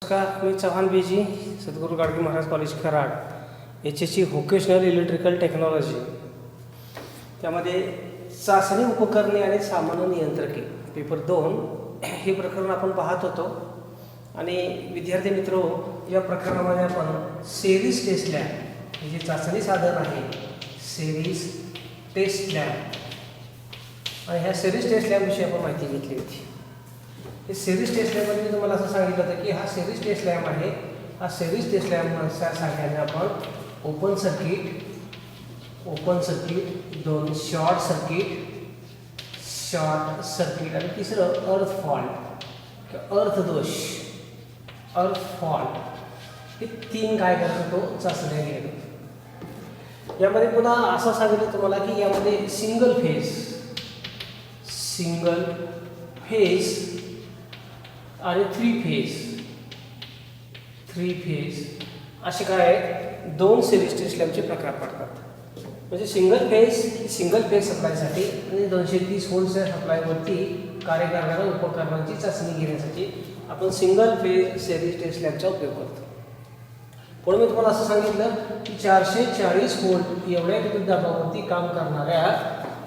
नमस्कार, मी चव्हाण बीजी, सद्गुरू Gadge Maharaj college Karad, HSC vocational electrical technology. त्यामध्ये चाचणी उपकरणे आणि सामान्य नियंत्रके पेपर 2 हे प्रकरण आपण पाहत होतो. आणि विद्यार्थी मित्रो, या प्रकरणामध्ये आपण सेरीज टेस्ट लॅब हे जे चाचणी साधन आहे, सेरीज टेस्ट लॅब, आणि ह्या सेरीज टेस्ट लॅबविषयी आपण माहिती घेतली होती. हे सेरीज टेस्ट लॅबमध्ये मी तुम्हाला असं सांगितलं होतं की हा सेरीज टेस्ट लॅब आहे. हा सेरीज टेस्ट लॅबच्या सहाय्याने आपण ओपन सर्किट, 2 शॉर्ट सर्किट आणि तिसरं अर्थ फॉल्ट हे 3 काय करतो तो चाचण्या घेतो. यामध्ये पुन्हा असं सांगितलं तुम्हाला की यामध्ये सिंगल फेज आणि 3 फेज असे काय 2 सिरीज टेस्ट लॅबचे प्रकार पडतात. म्हणजे सिंगल फेज सप्लायसाठी आणि 230 व्होल्टच्या सप्लायवरती कार्य करणाऱ्या उपकरणांची चाचणी घेण्यासाठी आपण सिंगल फेज सिरीज टेस्ट लॅबचा उपयोग करतो. पण मी तुम्हाला असं सांगितलं की 440 व्होल्ट एवढ्या विद्युत दाबावरती काम करणाऱ्या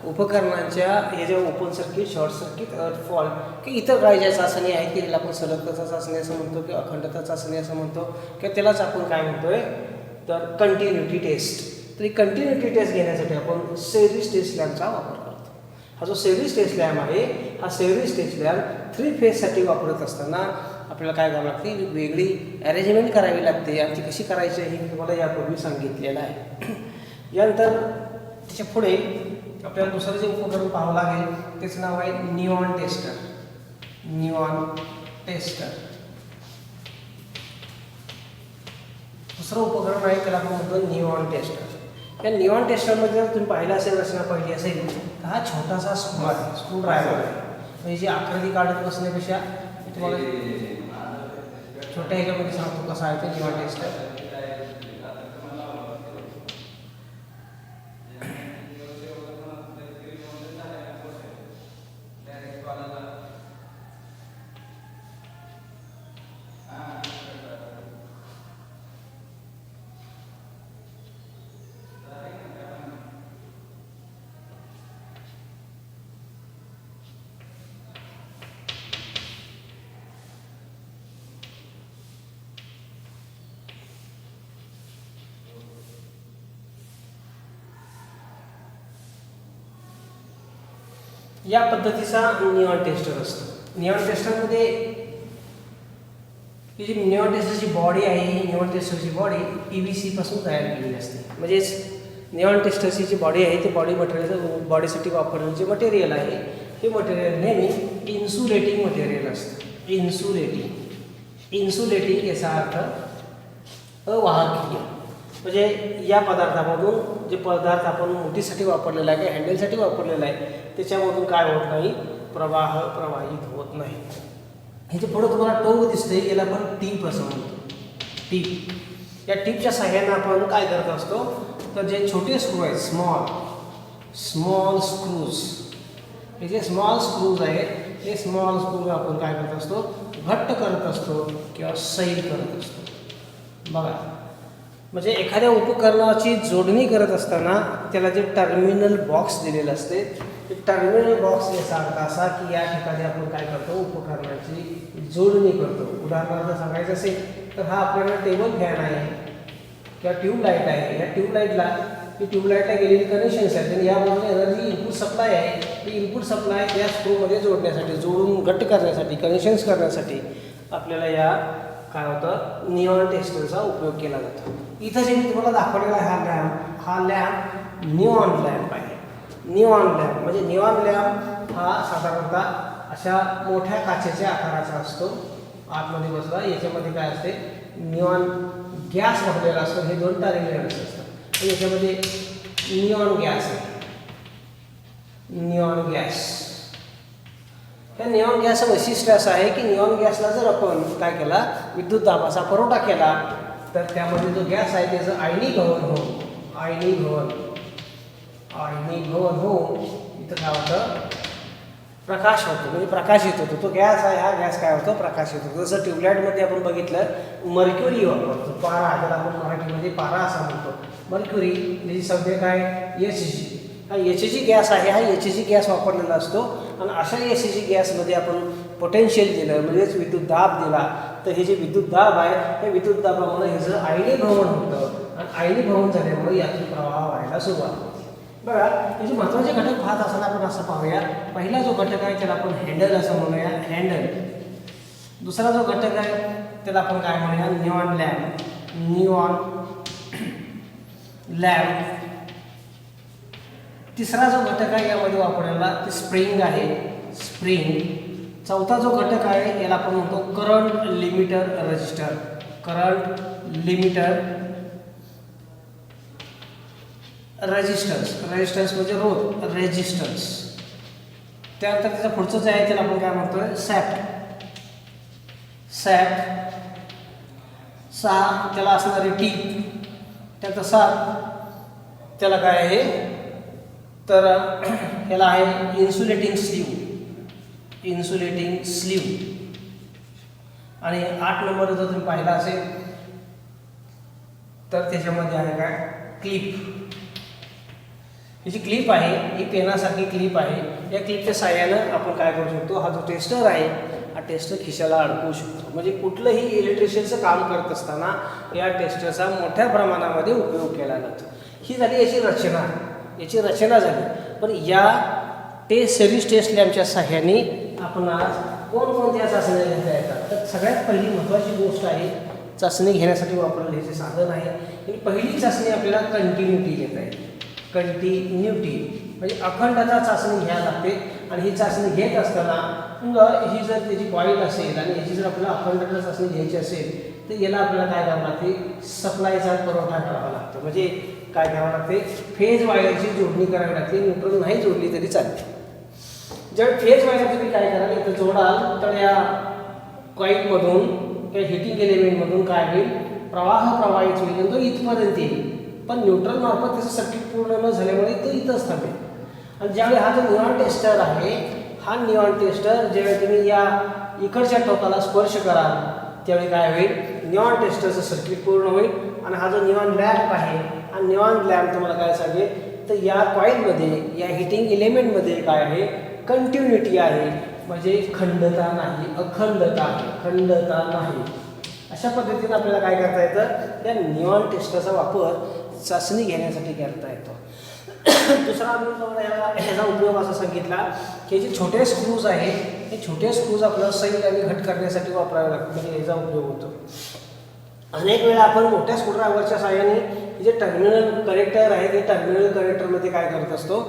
उपकरणांच्या हे जे ओपन सर्किट, शॉर्ट सर्किट, अर्थ फॉल्ट की इतर काही ज्या चाचणी आहेत की त्याला आपण सलगता चाचणी असं म्हणतो किंवा अखंडता चाचणी असं म्हणतो किंवा त्यालाच आपण काय म्हणतोय तर कंटिन्युटी टेस्ट. तर ही कंटिन्युटी टेस्ट घेण्यासाठी आपण सेरीज टेस्ट लॅबचा वापर करतो. हा जो सेरीज टेस्ट लॅब आहे, हा सेरीज टेस्ट लॅब 3 फेजसाठी वापरत असताना आपल्याला काय करावं लागते, वेगळी अरेंजमेंट करावी लागते. आणि ती कशी करायची हे मी तुम्हाला यापूर्वी सांगितलेलं आहे. यानंतर त्याच्या पुढे आपल्याला दुसरं जे उपकरण पाहावं लागेल त्याचं नाव आहे निऑन टेस्टर. दुसरं उपकरण आहे त्याला आपण म्हणतो निऑन टेस्टर. या निऑन टेस्टरमध्ये जर तुम्ही पाहिलं असेल, रचना पाहिली असेल तर हा छोटासा स्क्रू ड्रायव्हर आहे. म्हणजे जी आकृती काढत बसण्यापेक्षा मी तुम्हाला छोट्या ह्याच्यामध्ये सांगतो कसा आहे ते निऑन टेस्टर. या पद्धतीचा निऑन टेस्टर असतो. निऑन टेस्टरमध्ये ही जी निऑन टेस्टरची बॉडी आहे, ही निऑन टेस्टरची बॉडी PVC पासून तयार केलेली असते. म्हणजेच निऑन टेस्टरची जी बॉडी आहे ती बॉडीसाठी वापरलेलं जे मटेरियल आहे हे मटेरियल नेहमी इन्सुलेटिंग मटेरियल असतं. इन्सुलेटिंग याचा अर्थ अवाहकीय. म्हणजे या पदार्थामधून जे पदार्थ आपण मोठीसाठी वापरलेला आहे, हँडलसाठी वापरलेला आहे, त्याच्यामधून काय होत नाही, प्रवाह प्रवाहित होत नाही. हे जे पुढं तुम्हाला टोक दिसते याला आपण टीप असं म्हणतो. टीप, या टीपच्या सहाय्याने आपण काय करत असतो तर जे छोटे स्क्रू आहेत, स्मॉल स्क्रूज, हे जे स्मॉल स्क्रूज आहेत हे स्मॉल स्क्रू आपण काय करत असतो, घट्ट करत असतो किंवा सैल करत असतो. बघा, म्हणजे एखाद्या उपकरणाची जोडणी करत असताना त्याला जे टर्मिनल बॉक्स दिलेलं असते, ते टर्मिनल बॉक्स याचा अर्थ असा की या ठिकाणी आपण काय करतो, उपकरणाची जोडणी करतो. उदाहरणार्थ सांगायचं असेल तर हा आपल्याला टेबल फॅन आहे किंवा ट्यूबलाईट आहे. या ट्यूबलाईटला गेलेली कनेक्शन्स आहेत आणि यामध्ये एनर्जी इनपुट सप्लाय आहे. ती इनपुट सप्लाय त्या स्क्रूमध्ये जोडण्यासाठी, जोडून घट्ट करण्यासाठी, कनेक्शन्स करण्यासाठी आपल्याला या काय होतं निऑन टेस्टरचा उपयोग केला जातो. इथं जे मी तुम्हाला दाखवलेला हा लॅम्प निऑन लॅम्प आहे. निऑन लॅम्प म्हणजे निऑन लॅम्प हा साधारणतः अशा मोठ्या काचेच्या आकाराचा असतो. आतमध्ये बसला याच्यामध्ये काय असते, निऑन गॅस भरलेला असतो. हे 2 तारेले असतात. याच्यामध्ये निऑन गॅस आहे. निऑन गॅस, या निऑन गॅसचं वैशिष्ट्य असं आहे की निऑन गॅसला जर आपण काय केला, विद्युत दाबाचा पुरवठा केला तर त्यामध्ये जो गॅस आहे त्याचं आयनीभवन होऊन इथं काय होतं प्रकाश होतो, म्हणजे प्रकाशित होतो. तो गॅस आहे, हा गॅस काय होतो, प्रकाशित होतो. जसं ट्यूबलाईटमध्ये आपण बघितलं मर्क्युरी वापरतो, पारा, ज्याला आपण मराठीमध्ये पारा असं म्हणतो. मर्क्युरी त्याची संज्ञा काय, HG. हा HG गॅस आहे, हा HG गॅस वापरलेला असतो. आणि अशा HG गॅसमध्ये आपण पोटेन्शियल दिलं, म्हणजेच विद्युत दाब दिला, तर हे जे विद्युत दाब आहे, हे विद्युत दाबामुळे ह्याचं आयनीभवन होतं. आणि आयनीभवन झाल्यामुळे यातून प्रवाह व्हायला सुरुवात होते. बघा, याचे महत्त्वाचे घटक पाहत असताना आपण असं पाहूया. पहिला जो घटक आहे त्याला आपण हँडल असं म्हणूया, हँडल. दुसरा जो घटक आहे त्याला आपण काय म्हणूया, निऑन लॅम्प, निऑन लॅम्प. तिसरा जो घटक आहे यामध्ये वापरलेला ते स्प्रिंग आहे, स्प्रिंग. चौथा जो घटक आहे याला आपण म्हणतो current limiter register, current limiter resistance. Resistance म्हणजे रोध, रेजिस्टन्स. त्यानंतर त्याचं पुढचं जे आहे त्याला आपण काय म्हणतोय, सॅफ्ट. सॅफ्ट 6 त्याला असणारी टीप. त्यानंतर 7 त्याला काय आहे तर याला आहे इन्सुलेटिंग स्लीव, इन्सुलेटिंग स्लीव. आणि 8 नंबर जर तुम्ही पाहिला असेल तर त्याच्यामध्ये आहे काय, क्लिप. ही जी क्लिप आहे ही पेनासारखी क्लिप आहे. या क्लिपच्या साहाय्यानं आपण काय करू शकतो, हा जो टेस्टर आहे हा टेस्टर खिशाला अडकवू शकतो. म्हणजे कुठलंही इलेक्ट्रिशियनचं काम करत असताना या टेस्टरचा मोठ्या प्रमाणामध्ये उपयोग केला जातो. ही झाली याची रचना, याची रचना झाली. पण या सिरीज टेस्ट लॅम्पच्या साहाय्याने आपण आज कोणकोणत्या चाचण्या घेता येतात. तर सगळ्यात पहिली महत्त्वाची गोष्ट आहे, चाचणी घेण्यासाठी वापरलेले हे जे साधन आहे, ही पहिली चाचणी आपल्याला कंटिन्युटी घेता येते. कंटिन्युटी म्हणजे अखंडता चाचणी घ्यायला लागते. आणि ही चाचणी घेत असताना ही जर त्याची कॉईल असेल आणि याची जर आपल्याला अखंडता चाचणी घ्यायची असेल तर याला आपल्याला काय करावं लागते, सप्लायचा पुरवठा करावा लागतो. म्हणजे काय करावं लागते, फेज वायरची जोडणी करावी लागते. न्यूट्रल नाही जोडली तरी चालते. जर फेज वायर तुम्ही काय कराल, इथं जोडाल तर या कॉईलमधून किंवा हिटिंग एलिमेंटमधून काय होईल, प्रवाह प्रवाहित होईल आणि तो इथपर्यंत येईल. पण न्यूट्रल मार्फत त्याचं सर्किट पूर्ण न झाल्यामुळे तो इथंच थांबेल. आणि ज्यावेळी हा जो निऑन टेस्टर आहे, हा निऑन टेस्टर ज्यावेळी तुम्ही या इकडच्या टोकाला स्पर्श कराल त्यावेळी काय होईल, निऑन टेस्टरचं सर्किट पूर्ण होईल. आणि हा जो निऑन लॅम्प आहे, हा निऑन लॅम्प तुम्हाला काय सांगेल तर या कॉईलमध्ये, या हिटिंग एलिमेंटमध्ये काय आहे, कंटिन्युटी आहे. म्हणजे खंडता नाही, अखंडता आहे, खंडता नाही. अशा पद्धतीने आपल्याला काय करता येतं, त्या निऑन टेस्टरचा वापर चाचणी घेण्यासाठी करता येतो. दुसरा ह्याचा उपयोग असा सांगितला की जे छोटे स्क्रूज आहेत, हे छोटे स्क्रूज आपल्याला सैल आणि घट करण्यासाठी वापरावे लागतात. म्हणजे याचा उपयोग होतो. अनेक वेळा आपण मोठ्या स्क्रूड्रायव्हरच्या साहाय्याने जे टर्मिनल कनेक्टर आहे ते टर्मिनल कनेक्टरमध्ये काय करत असतो,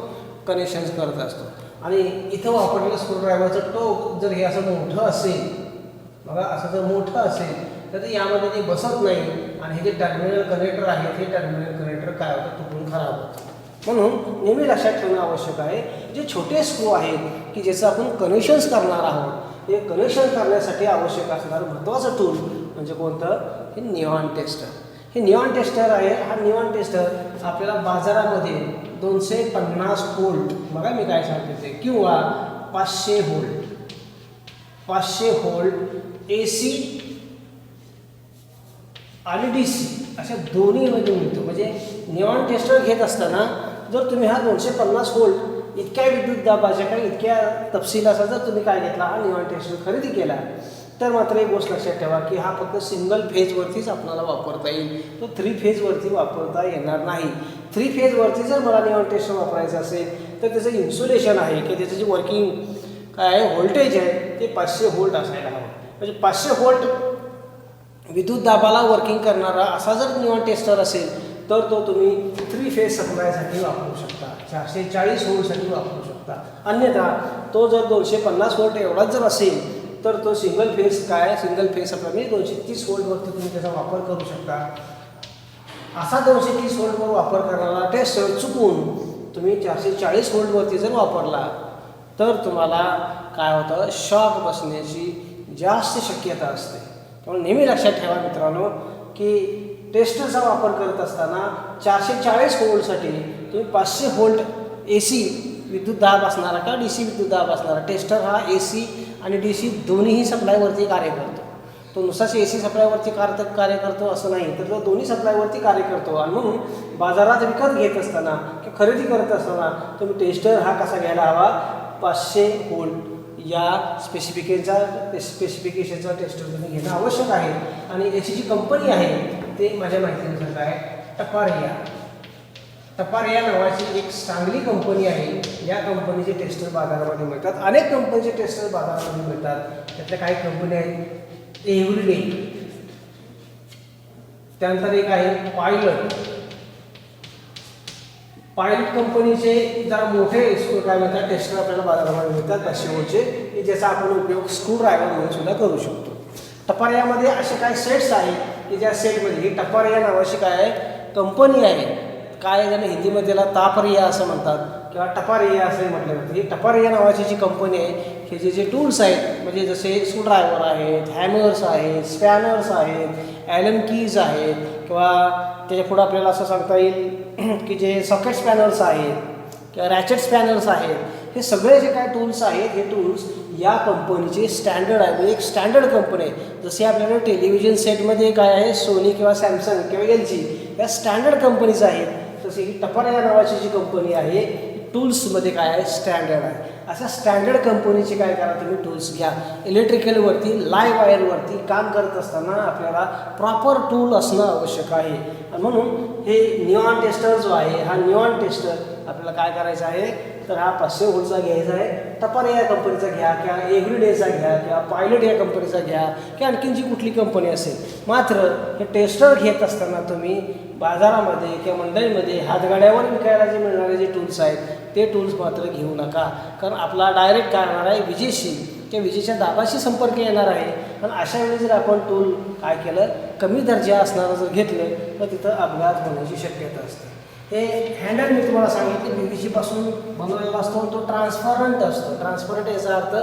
कनेक्शन्स करत असतो. आणि इथं वापरलेलं स्क्रूड्रायव्हरचं टोक जर हे असं मोठं असेल, बघा असं जर मोठं असेल तर यामध्ये ते बसत नाही. आणि हे जे टर्मिनल कनेक्टर आहेत हे टर्मिनल कनेक्टर काय होतं, तुटून खराब होतं. म्हणून नेहमी लक्षात ठेवणं आवश्यक आहे, जे छोटे स्क्रू आहेत की ज्याचं आपण कनेक्शन्स करणार आहोत, हे कनेक्शन करण्यासाठी आवश्यक असणारं महत्त्वाचं टूल म्हणजे कोणतं, हे निऑन टेस्टर. हे निऑन टेस्टर आहे. हा निऑन टेस्टर आपल्याला बाजारामध्ये 250 व्होल्ट, बघा मी काय सांगते ते, किंवा 500 व्होल्ट, 500 व्होल्ट AC आणि DC अशा दोन्हीमध्ये मिळतो. म्हणजे निऑन टेस्टर घेत असताना जर तुम्ही हा 250 व्होल्ट इतक्या विद्युत दाबाच्या काही इतक्या तपशिलाचा जर तुम्ही काय घेतला, हा निऑन टेस्टर खरेदी केला, तर मात्र एक गोष्ट लक्षात ठेवा की हा फक्त सिंगल फेजवरतीच आपल्याला वापरता येईल. तो 3 फेजवरती वापरता येणार नाही. 3 फेजवरती जर मला निऑन टेस्टर वापरायचं असेल तर त्याचं इन्सुलेशन आहे की त्याचं जे वर्किंग काय आहे, व्होल्टेज आहे ते 500 व्होल्ट असायला हवं. म्हणजे 500 व्होल्ट विद्युत दाबाला वर्किंग करणारा असा जर निऑन टेस्टर असेल तर तो तुम्ही 3 फेज सप्लायसाठी वापरू शकता, 440 व्होल्टसाठी वापरू शकता. अन्यथा तो जर 250 व्होल्ट एवढाच जर असेल तर तो सिंगल फेज काय, सिंगल फेज सप्लाय म्हणजे 230 व्होल्टवरती तुम्ही त्याचा वापर करू शकता. असा 230 व्होल्टवर वापर करणारा टेस्टर चुकून तुम्ही 440 व्होल्टवरती जर वापरला तर तुम्हाला काय होतं, शॉक बसण्याची जास्त शक्यता असते. त्यामुळे नेहमी लक्षात ठेवा मित्रांनो की टेस्टरचा वापर करत असताना 440 व्होल्टसाठी तुम्ही 500 व्होल्ट AC विद्युत दाब असणारा किंवा DC विद्युत दाब असणारा टेस्टर हा AC आणि DC दोन्हीही सप्लायवरती कार्य करतो. तो नुसारच AC सप्लायवरती कार्य करतो असं नाही, तर तो दोन्ही सप्लायवरती कार्य करतो. आणि म्हणून बाजारात विकत घेत असताना किंवा खरेदी करत असताना तुम्ही टेस्टर हा कसा घ्यायला हवा, 500 व्होल्ट या स्पेसिफिकेशनचा टेस्टर तुम्ही घेणं आवश्यक आहे. आणि याची जी कंपनी आहे ते माझ्या माहितीनुसार काय, टपारिया नावाची एक चांगली कंपनी आहे. या कंपनीचे टेस्टर बाजारामध्ये मिळतात. अनेक कंपनीचे टेस्टर बाजारामध्ये मिळतात. त्यातल्या काही कंपनी आहेत एव्हरीडे, त्यानंतर एक आहे पायलट कंपनीचे जरा मोठे काय म्हणतात टेस्टर आपल्याला बाजारामध्ये मिळतात 500 व्होल्टचे, की ज्याचा आपण उपयोग स्क्रू ड्रायव्हर म्हणून सुद्धा करू शकतो. टपारियामध्ये असे काही सेट्स आहेत की ज्या सेटमध्ये ही टपारिया नावाची काय आहे कंपनी आहे. काय ज्याने हिंदीमध्ये त्याला तापरिया असं म्हणतात किंवा टपारिया असंही म्हटलं जातं. ही टपारिया नावाची जी कंपनी आहे, हे जे टूल्स आहेत म्हणजे जसे स्क्रूड्रायव्हर आहेत, हॅमर्स आहेत, स्पॅनर्स आहेत, ॲलन कीज आहेत किंवा त्याच्या पुढं आपल्याला असं सांगता येईल की जे सॉकेट स्पॅनर्स आहेत किंवा रॅचेट स्पॅनर्स आहेत, हे सगळे जे काय टूल्स आहेत हे टूल्स या कंपनीचे स्टँडर्ड आहे. म्हणजे एक स्टँडर्ड कंपनी आहे. जसे आपल्याला टेलिव्हिजन सेटमध्ये काय आहे सोनी किंवा सॅमसंग किंवा LG या स्टँडर्ड कंपनीज आहेत, तसे ही टपारिया नावाची जी कंपनी आहे टूल्समध्ये काय आहे स्टँडर्ड आहे. अशा स्टँडर्ड कंपनीचे काय करा तुम्ही टूल्स घ्या. इलेक्ट्रिकलवरती लाईव्ह वायरवरती काम करत असताना आपल्याला प्रॉपर टूल असणं आवश्यक आहे. आणि म्हणून हे निऑन टेस्टर जो आहे हा निऑन टेस्टर आपल्याला काय करायचा आहे, तर हा 500 व्होल्टचा घ्यायचा आहे. टपारिया कंपनीचा घ्या किंवा एव्हरीडेचा घ्या किंवा पायलट या कंपनीचा घ्या किंवा आणखीन जी कुठली कंपनी असेल. मात्र हे टेस्टर घेत असताना तुम्ही बाजारामध्ये किंवा मंडळीमध्ये हातगाड्यावर विकायला जे मिळणारे जे टूल्स आहेत ते टूल्स मात्र घेऊ नका. कारण आपला डायरेक्ट काय होणार आहे विजेशी किंवा विजेच्या दाबाशी संपर्क येणार आहे. आणि अशा वेळी जर आपण टूल काय केलं कमी दर्जा असणारं जर घेतलं तर तिथं अपघात होण्याची शक्यता असते. हे हँडल मी तुम्हाला सांगितलं PVC पासून बनवलेला असतो, तो ट्रान्सपरंट असतो. ट्रान्सपरंट याचा अर्थ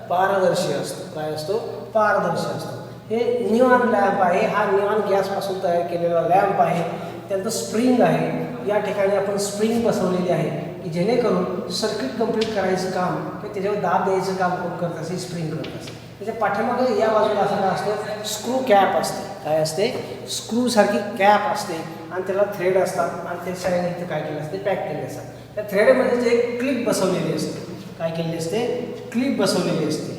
पारदर्शी असतो. काय असतो, पारदर्शी असतो. हे निऑन लॅम्प आहे, हा निऑन गॅसपासून तयार केलेला लॅम्प आहे. त्यानंतर स्प्रिंग आहे. या ठिकाणी आपण स्प्रिंग बसवलेली आहे की जेणेकरून सर्किट कंप्लीट करायचं काम किंवा त्याच्यावर दाब द्यायचं काम कोण करत असेल, स्प्रिंग करत असेल. त्याच्या पाठीमागे या बाजूला असं काय असतं स्क्रू कॅप असते. काय असते, स्क्रूसारखी कॅप असते आणि त्याला थ्रेड असतात आणि त्या साईडने इथे काय केलं असते पॅक केले असतात. त्या थ्रेडमध्ये जे एक क्लिप बसवलेली असते. काय केलेली असते, क्लिप बसवलेली असते.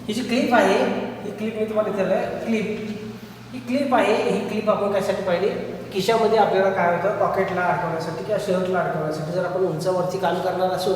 ही जी क्लिप आहे ही क्लिप मी तुम्हाला इथे ही क्लिप आहे. ही क्लिप आपण कशासाठी पाहिली, खिशामध्ये आपल्याला काय होतं पॉकेटला अडकवण्यासाठी किंवा शर्टला अडकवण्यासाठी. जर आपण उंचावरती काम करणार असो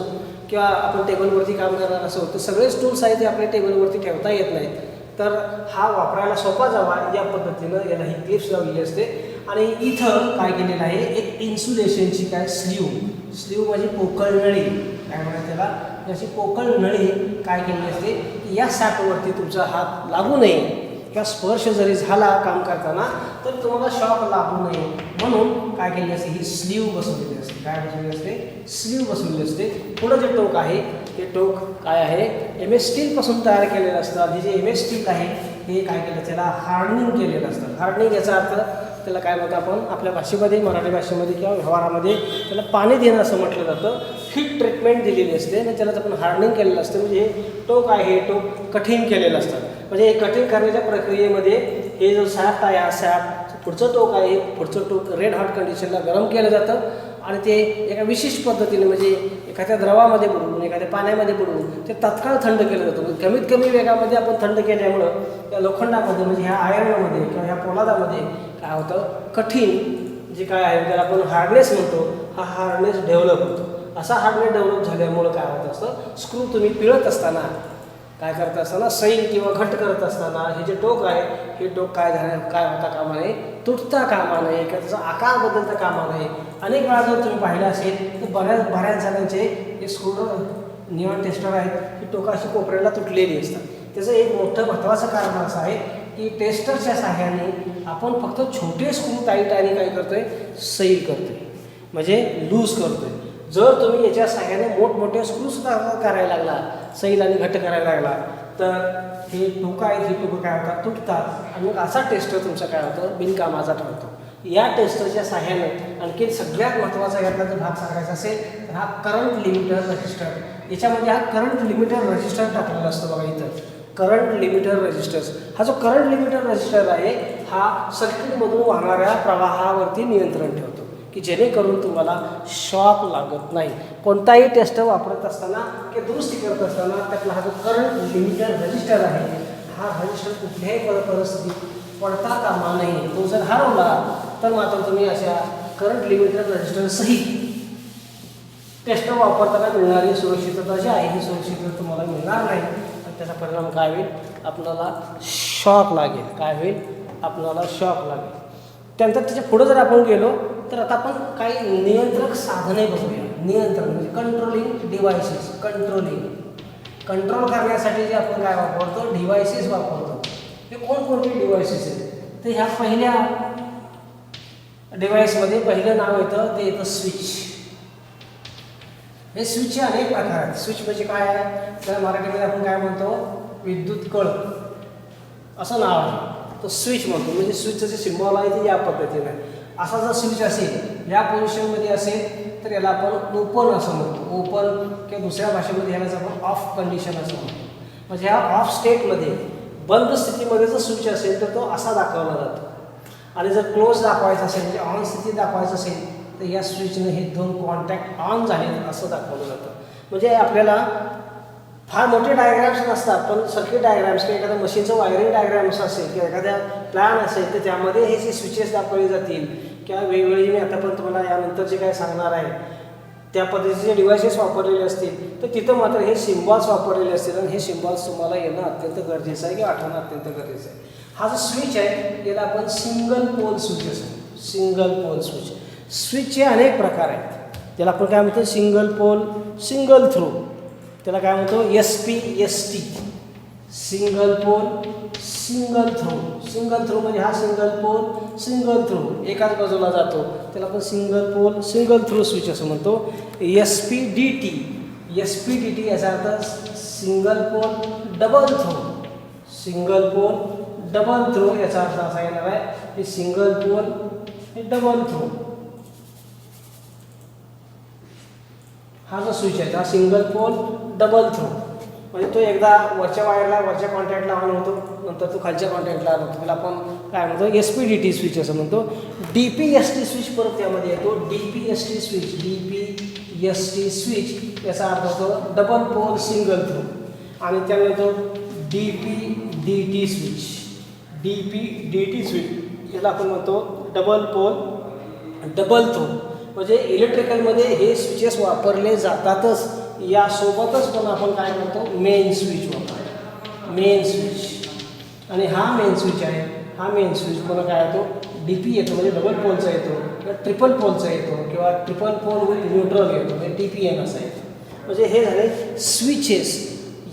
किंवा आपण टेबलवरती काम करणार असो तर सगळेच टूल्स आहेत ते आपल्या टेबलवरती ठेवता येत नाहीत. तर हा वापरायला सोपा जावा या पद्धतीनं याला ही क्लिप्स लावलेली असते. आणि इथं काय केलेलं आहे एक इन्सुलेशनची काय स्लीव म्हणजे पोकळ नळी काय म्हणतात त्याला, अशी पोकळ नळी काय केलेली असते की या सॅपवरती तुमचा हात लागू नये किंवा स्पर्श जरी झाला काम करताना तर तुम्हाला शॉक लागू नये म्हणून काय केलेली असते ही स्लीव बसवलेली असते. काय बसवलेली असते, स्लीव बसवलेली असते. पुढं जे टोक आहे ते टोक काय आहे MS स्टीलपासून तयार केलेलं असतं. आधी जे MS स्टील आहे हे काय केलं त्याला हार्डनिंग केलेलं असतं. हार्डनिंग याचा अर्थ त्याला काय म्हणतो आपण आपल्या भाषेमध्ये मराठी भाषेमध्ये किंवा व्यवहारामध्ये त्याला पाणी देणं असं म्हटलं जातं. हीट ट्रीटमेंट दिलेली असते आणि त्यालाच आपण हार्डनिंग केलेलं असतं. म्हणजे टोक आहे हे टोक कठीण केलेलं असतं. म्हणजे हे कठीण करण्याच्या प्रक्रियेमध्ये हे जो सॅप आहे हा सॅप पुढचं टोक आहे पुढचं टोक रेड हॉट कंडिशनला गरम केलं जातं आणि ते एका विशिष्ट पद्धतीने म्हणजे एखाद्या द्रवामध्ये बुडवून एखाद्या पाण्यामध्ये बुडवून ते तात्काळ थंड केलं जातं. कमीत कमी वेगामध्ये आपण थंड केल्यामुळं त्या लोखंडामध्ये म्हणजे ह्या आयर्नमध्ये किंवा ह्या पोलादामध्ये काय होतं कठीण जे काय आहे त्याला आपण हार्डनेस म्हणतो, हा हार्डनेस डेव्हलप होतो. असा हार्डनेस डेव्हलप झाल्यामुळं काय होत असतं स्क्रू तुम्ही पिळत असताना काय करत असताना सैल किंवा घट्ट करत असताना हे जे टोक आहे हे टोक काय होता कामा नये, तुटता कामा नये किंवा त्याचा आकार बदलता कामा नये. अनेक वेळा जर तुम्ही पाहिलं असेल तर बऱ्याच जणांचे हे स्क्रू निऑन टेस्टर आहेत ही टोकं अशी कोपऱ्याला तुटलेली असतात. त्याचं एक मोठं महत्त्वाचं कारण असं आहे की टेस्टरच्या सहाय्याने आपण फक्त छोटे स्क्रू टाईट आणि काय करतोय सैल करतोय म्हणजे लूज करतोय. जर तुम्ही याच्या सहाय्याने मोठमोठे स्क्रूसुद्धा करायला लागला सैल आणि घट्ट करायला लागला तर हे टोकं आहेत ही टोकं काय होतात तुटतात आणि मग असा टेस्टर तुमचा काय होतं बिनकामाचा ठरतो. या टेस्टरच्या सहाय्यानं आणखी सगळ्यात महत्त्वाचा यातला जर भाग सांगायचा असेल तर हा करंट लिमिटर रजिस्टर. याच्यामध्ये हा करंट लिमिटर रजिस्टर टाकलेला असतो बघा इथं. करंट लिमिटर रेजिस्टर्स, हा जो करंट लिमिटर रेजिस्टर आहे हा सर्किटमधून वाहणाऱ्या प्रवाहावरती नियंत्रण ठेवतो की जेणेकरून तुम्हाला शॉक लागत नाही. कोणताही टेस्ट वापरत असताना किंवा दुरुस्ती करत असताना त्यातला हा जो करंट लिमिटर रेजिस्टर आहे हा रजिस्टर कुठल्याही परिस्थितीत पडता कामा नये. तो जर हरवला तर मात्र तुम्ही अशा करंट लिमिटर रजिस्टर सहित टेस्ट वापरताना मिळणारी सुरक्षितता जी आहे ही सुरक्षितता तुम्हाला मिळणार नाही. त्याचा परिणाम काय होईल, आपल्याला शॉक लागेल. काय होईल, आपल्याला शॉक लागेल. त्यानंतर त्याच्या पुढं जर आपण गेलो तर आता आपण काही नियंत्रक साधने बघूया. नियंत्रण म्हणजे कंट्रोलिंग डिव्हायसेस. कंट्रोल करण्यासाठी जे आपण काय वापरतो, डिव्हायसेस वापरतो. हे कोणकोणते डिव्हायसेस आहेत तर ह्या पहिल्या डिव्हाइसमध्ये पहिलं नाव येतं ते येतं स्विच. हे स्विचचे अनेक प्रकार आहेत. स्विच म्हणजे काय आहे तर मराठीमध्ये आपण काय म्हणतो, विद्युत कळ असं नाव आहे. तो स्विच म्हणतो. म्हणजे स्विचचं जे सिम्बॉल आहे ते या पद्धतीने असा जर स्विच असेल या पोझिशनमध्ये असेल तर याला आपण ओपन असं म्हणतो. ओपन किंवा दुसऱ्या भाषेमध्ये ह्यालाच आपण ऑफ कंडिशन असं म्हणतो. म्हणजे ह्या ऑफ स्टेटमध्ये बंद स्थितीमध्ये जर स्विच असेल तर तो असा दाखवला जातो. आणि जर क्लोज दाखवायचा असेल म्हणजे ऑन स्थिती दाखवायचं असेल तर या स्विचने हे दोन कॉन्टॅक्ट ऑन झाले असं दाखवलं जातं. म्हणजे आपल्याला फार मोठे डायग्राम्स नसतात पण सर्किट डायग्राम्स किंवा एखाद्या मशीनचं वायरिंग डायग्राम्स असेल किंवा एखाद्या प्लॅन असेल तर त्यामध्ये हे जे स्विचेस दाखवले जातील किंवा वेगवेगळे मी आता पण तुम्हाला यानंतर जे काय सांगणार आहे त्या पद्धतीचे डिव्हायसेस वापरलेले असतील तर तिथं मात्र हे सिम्बॉल्स वापरलेले असतील आणि हे सिम्बॉल्स तुम्हाला येणं अत्यंत गरजेचं आहे किंवा आठवणं अत्यंत गरजेचं आहे. हा जो स्विच आहे याला आपण सिंगल पोल स्विच असतो. Single pole switch. स्विचचे अनेक प्रकार आहेत. त्याला आपण काय म्हणतो, सिंगल पोल, सिंगल थ्रो. त्याला काय म्हणतो SPST. Single pole, single throw. Single throw म्हणजे हा सिंगल पोल सिंगल थ्रो एकाच बाजूला जातो त्याला आपण single pole single throw switch असं म्हणतो. SPDT. SPDT याचा अर्थ single pole double throw. Single pole double throw याचा अर्थ असा येणार आहे की सिंगल पोल हे डबल थ्रो. हा जो स्विच आहे हा सिंगल पोल डबल थ्रो म्हणजे तो एकदा वरच्या वायरला वरच्या कॉन्टॅक्टला ऑन होतो नंतर तो खालच्या कॉन्टॅक्टला ऑन होतो. त्याला आपण काय म्हणतो SPDT स्विच असं म्हणतो. DPST स्विच परत त्यामध्ये येतो. DPST switch. DPST स्विच याचा अर्थ होतो डबल पोल सिंगल थ्रो. आणि त्यामुळे तो DPDT स्विच. DPDT स्विच याला आपण म्हणतो डबल पोल डबल थ्रो. म्हणजे इलेक्ट्रिकलमध्ये हे स्विचेस वापरले जातातच. यासोबतच पण आपण काय म्हणतो मेन स्विच वापरतो. Main switch. आणि हा मेन स्विच आहे. हा मेन स्विच पण काय येतो DP येतो म्हणजे डबल पोलचा येतो किंवा ट्रिपल पोलचा येतो किंवा ट्रिपल पोल विथ न्यूट्रल येतो म्हणजे TPN असा येतो. म्हणजे हे झाले स्विचेस.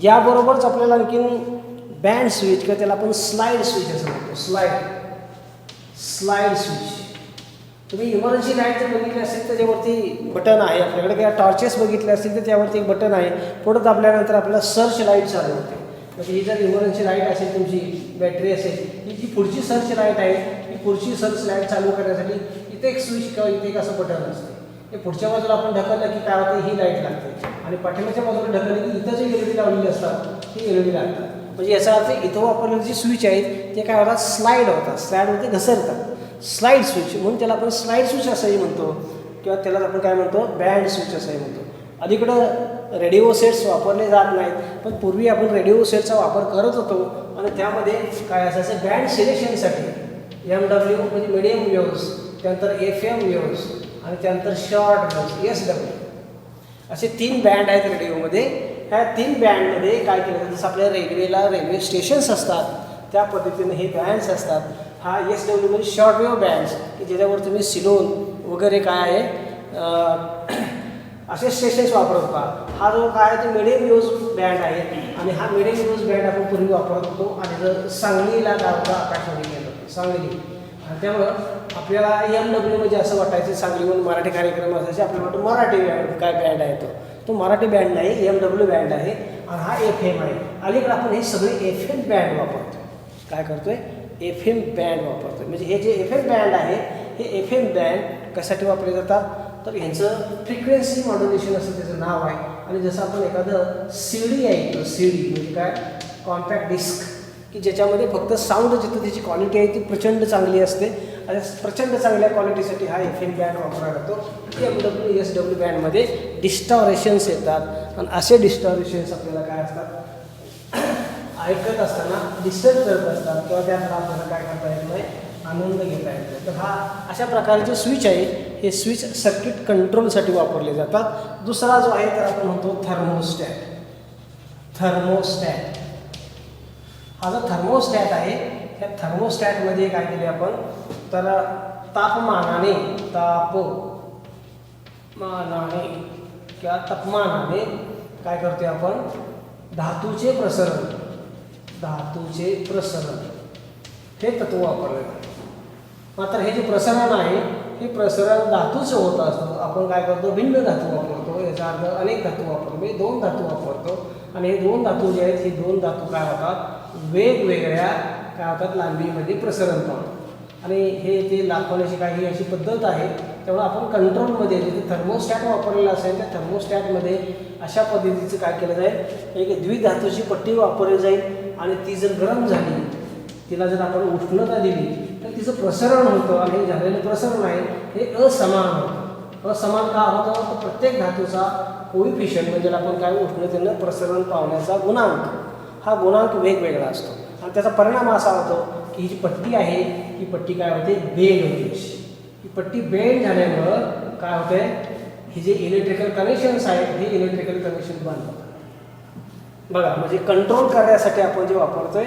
याबरोबरच आपल्याला आणखीन बँड स्विच किंवा त्याला आपण स्लाईड स्विच असं म्हणतो. Slide switch. तुम्ही इमर्जन्सी लाईट जर बघितली असेल तर त्यावरती बटन आहे आपल्याकडे किंवा टॉर्चेस बघितले असतील तर त्यावरती एक बटन आहे. पुढं दाबल्यानंतर आपल्याला सर्च लाईट चालू होते. म्हणजे ही जर इमर्जन्सी लाईट असेल तुमची बॅटरी असेल ही जी पुढची सर्च लाईट आहे ही पुढची सर्च लाईट चालू करण्यासाठी इथे एक स्विच किंवा इथे एक असं बटन असते. हे पुढच्या बाजूला आपण ढकललं की काय होतं ही लाईट लागते आणि पाठीमागच्या बाजूला ढकलली की इथं जे LED लावलेली असतात ती LED लागतात. म्हणजे याचा अर्थ इथं वापरलेले जे स्विच आहेत ते काय होतात स्लाईड होतात. स्लाईडमध्ये घसरतात. स्लाईड स्विच म्हणून त्याला आपण स्लाईड स्विच असंही म्हणतो किंवा त्याला आपण काय म्हणतो बँड स्विच असंही म्हणतो. अलीकडं रेडिओ सेट्स वापरले जात नाहीत पण पूर्वी आपण रेडिओ सेटचा वापर करत होतो आणि त्यामध्ये काय असायचं बँड सिलेक्शनसाठी MW म्हणजे मिडियम वेव्हज, त्यानंतर FM वेव्हज आणि त्यानंतर शॉर्ट वेव्हज SW असे 3 बँड आहेत रेडिओमध्ये. ह्या 3 बँडमध्ये काय केलं जातं जसं आपल्या रेल्वे स्टेशन्स असतात त्या पद्धतीने हे बँड्स असतात. हा SW म्हणजे शॉर्ट वेव्ह बँड्स की ज्याच्यावर तुम्ही सिलोन वगैरे काय आहे असे स्टेशन्स वापरत होता. हा जो काय आहे तो मिडियम वेव्हज बँड आहे आणि हा मिडियम वेव्हज बँड आपण पूर्वी वापरत होतो. आणि जर सांगलीला गावचा आकाशवाणी केलं होतं सांगली आणि त्यामुळं आपल्याला MW म्हणजे असं वाटायचं सांगलीहून मराठी कार्यक्रम असायचे आपल्याला वाटतं मराठी बँड काय बँड आहे तो मराठी बँड नाही MW बँड आहे आणि हा FM आहे. अलीकडे आपण हे सगळे FM बँड वापरतो. काय करतोय FM बँड वापरतोय. म्हणजे हे जे FM बँड आहे हे FM बँड कशासाठी वापरले जातात तर ह्यांचं फ्रिक्वेन्सी मॉड्युलेशन असं त्याचं नाव आहे. आणि जसं आपण एखादं CD ऐकतो, CD म्हणजे काय कॉम्पॅक्ट डिस्क की ज्याच्यामध्ये फक्त साऊंड जिथं त्याची क्वालिटी आहे ती प्रचंड चांगली असते आणि प्रचंड चांगल्या क्वालिटीसाठी हा FM बँड वापरला जातो. MW SW बँडमध्ये डिस्टॉरेशन्स येतात आणि असे डिस्टॉरेशन्स आपल्याला काय असतात ऐकत असताना डिस्टर्ब करत असतात किंवा त्याला आपल्याला काय करता येत नाही आनंद घेता येतो. तर हा अशा प्रकारचे स्विच आहे हे स्विच सर्किट कंट्रोलसाठी वापरले जातात. दुसरा जो आहे तर आपण म्हणतो थर्मोस्टॅट. थर्मोस्टॅट हा जो थर्मोस्टॅट आहे त्या थर्मोस्टॅटमध्ये काय केले आपण तर तापमानाने किंवा तापमानाने काय करतोय आपण धातूचे प्रसरण हे तत्व वापरले जाते. मात्र हे जे प्रसरण आहे हे प्रसरण धातूचं होत असतं. आपण काय करतो भिन्न धातू वापरतो, याचा अर्थ अनेक धातू वापरतो म्हणजे 2 धातू वापरतो आणि हे 2 धातू जे आहेत हे 2 धातू काय होतात वेगवेगळ्या काय होतात लांबीमध्ये प्रसरण पावतात आणि हे ते दाखवण्याची काही अशी पद्धत आहे. त्यामुळे आपण कंट्रोलमध्ये जिथे थर्मोस्टॅट वापरलेला असेल त्या थर्मोस्टॅटमध्ये अशा पद्धतीचं काय केलं जाईल एक द्विधातूची पट्टी वापरली जाईल आणि ती जर गरम झाली तिला जर आपण उष्णता दिली तर तिचं प्रसरण होतं आणि हे झालेलं प्रसरण आहे हे असमान होतं. असमान का होतं तर प्रत्येक धातूचा कोइफिशियंट म्हणजे आपण काय उष्णतेनं प्रसरण पावण्याचा गुणांक हा गुणांक वेगवेगळा असतो आणि त्याचा परिणाम असा होतो की ही जी पट्टी आहे ही पट्टी काय होते बेंड होते. ही पट्टी बेंड झाल्यामुळं काय होते हे जे इलेक्ट्रिकल कनेक्शन्स आहेत हे इलेक्ट्रिकल कनेक्शन बंद होतात. बघा म्हणजे कंट्रोल करण्यासाठी आपण जे वापरतोय